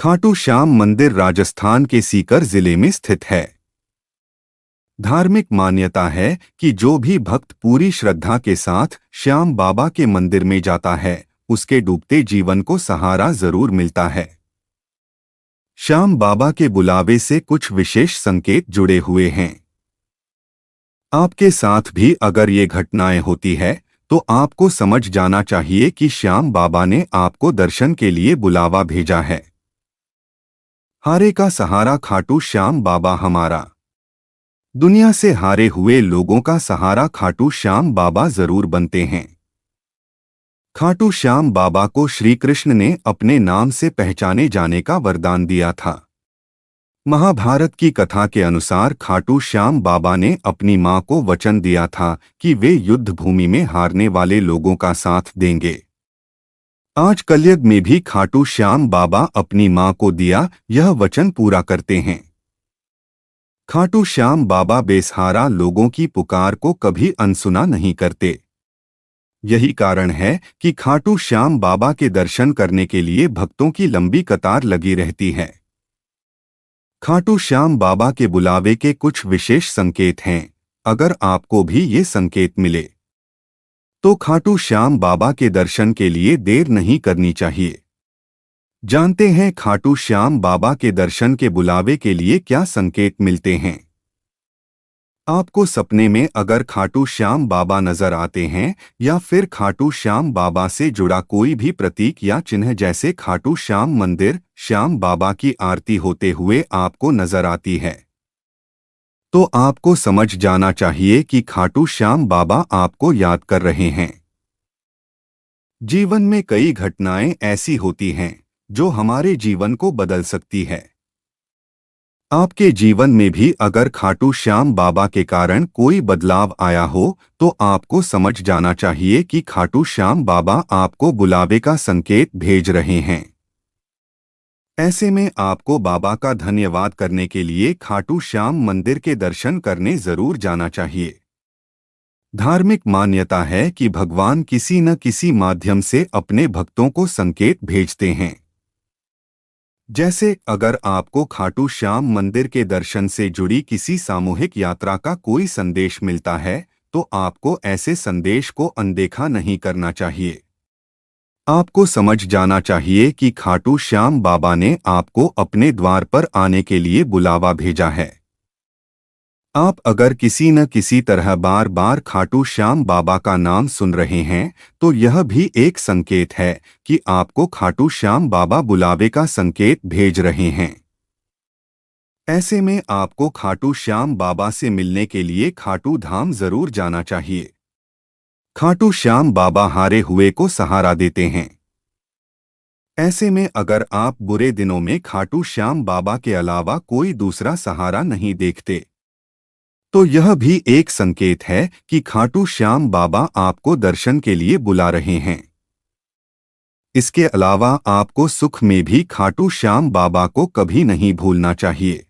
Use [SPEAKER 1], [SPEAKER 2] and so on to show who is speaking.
[SPEAKER 1] खाटू श्याम मंदिर राजस्थान के सीकर जिले में स्थित है। धार्मिक मान्यता है कि जो भी भक्त पूरी श्रद्धा के साथ श्याम बाबा के मंदिर में जाता है, उसके डूबते जीवन को सहारा जरूर मिलता है। श्याम बाबा के बुलावे से कुछ विशेष संकेत जुड़े हुए हैं। आपके साथ भी अगर ये घटनाएं होती है तो आपको समझ जाना चाहिए कि श्याम बाबा ने आपको दर्शन के लिए बुलावा भेजा है। हारे का सहारा खाटू श्याम बाबा हमारा। दुनिया से हारे हुए लोगों का सहारा खाटू श्याम बाबा जरूर बनते हैं। खाटू श्याम बाबा को श्री कृष्ण ने अपने नाम से पहचाने जाने का वरदान दिया था। महाभारत की कथा के अनुसार खाटू श्याम बाबा ने अपनी मां को वचन दिया था कि वे युद्ध भूमि में हारने वाले लोगों का साथ देंगे। आज कलयुग में भी खाटू श्याम बाबा अपनी मां को दिया यह वचन पूरा करते हैं। खाटू श्याम बाबा बेसहारा लोगों की पुकार को कभी अनसुना नहीं करते। यही कारण है कि खाटू श्याम बाबा के दर्शन करने के लिए भक्तों की लंबी कतार लगी रहती है। खाटू श्याम बाबा के बुलावे के कुछ विशेष संकेत हैं। अगर आपको भी ये संकेत मिले तो खाटू श्याम बाबा के दर्शन के लिए देर नहीं करनी चाहिए। जानते हैं खाटू श्याम बाबा के दर्शन के बुलावे के लिए क्या संकेत मिलते हैं। आपको सपने में अगर खाटू श्याम बाबा नजर आते हैं या फिर खाटू श्याम बाबा से जुड़ा कोई भी प्रतीक या चिन्ह जैसे खाटू श्याम मंदिर श्याम बाबा की आरती होते हुए आपको नजर आती है, तो आपको समझ जाना चाहिए कि खाटू श्याम बाबा आपको याद कर रहे हैं। जीवन में कई घटनाएं ऐसी होती हैं जो हमारे जीवन को बदल सकती है। आपके जीवन में भी अगर खाटू श्याम बाबा के कारण कोई बदलाव आया हो तो आपको समझ जाना चाहिए कि खाटू श्याम बाबा आपको बुलावे का संकेत भेज रहे हैं। ऐसे में आपको बाबा का धन्यवाद करने के लिए खाटू श्याम मंदिर के दर्शन करने जरूर जाना चाहिए। धार्मिक मान्यता है कि भगवान किसी न किसी माध्यम से अपने भक्तों को संकेत भेजते हैं। जैसे अगर आपको खाटू श्याम मंदिर के दर्शन से जुड़ी किसी सामूहिक यात्रा का कोई संदेश मिलता है तो आपको ऐसे संदेश को अनदेखा नहीं करना चाहिए। आपको समझ जाना चाहिए कि खाटू श्याम बाबा ने आपको अपने द्वार पर आने के लिए बुलावा भेजा है। आप अगर किसी न किसी तरह बार बार खाटू श्याम बाबा का नाम सुन रहे हैं तो यह भी एक संकेत है कि आपको खाटू श्याम बाबा बुलावे का संकेत भेज रहे हैं। ऐसे में आपको खाटू श्याम बाबा से मिलने के लिए खाटू धाम जरूर जाना चाहिए। खाटू श्याम बाबा हारे हुए को सहारा देते हैं। ऐसे में अगर आप बुरे दिनों में खाटू श्याम बाबा के अलावा कोई दूसरा सहारा नहीं देखते तो यह भी एक संकेत है कि खाटू श्याम बाबा आपको दर्शन के लिए बुला रहे हैं। इसके अलावा आपको सुख में भी खाटू श्याम बाबा को कभी नहीं भूलना चाहिए।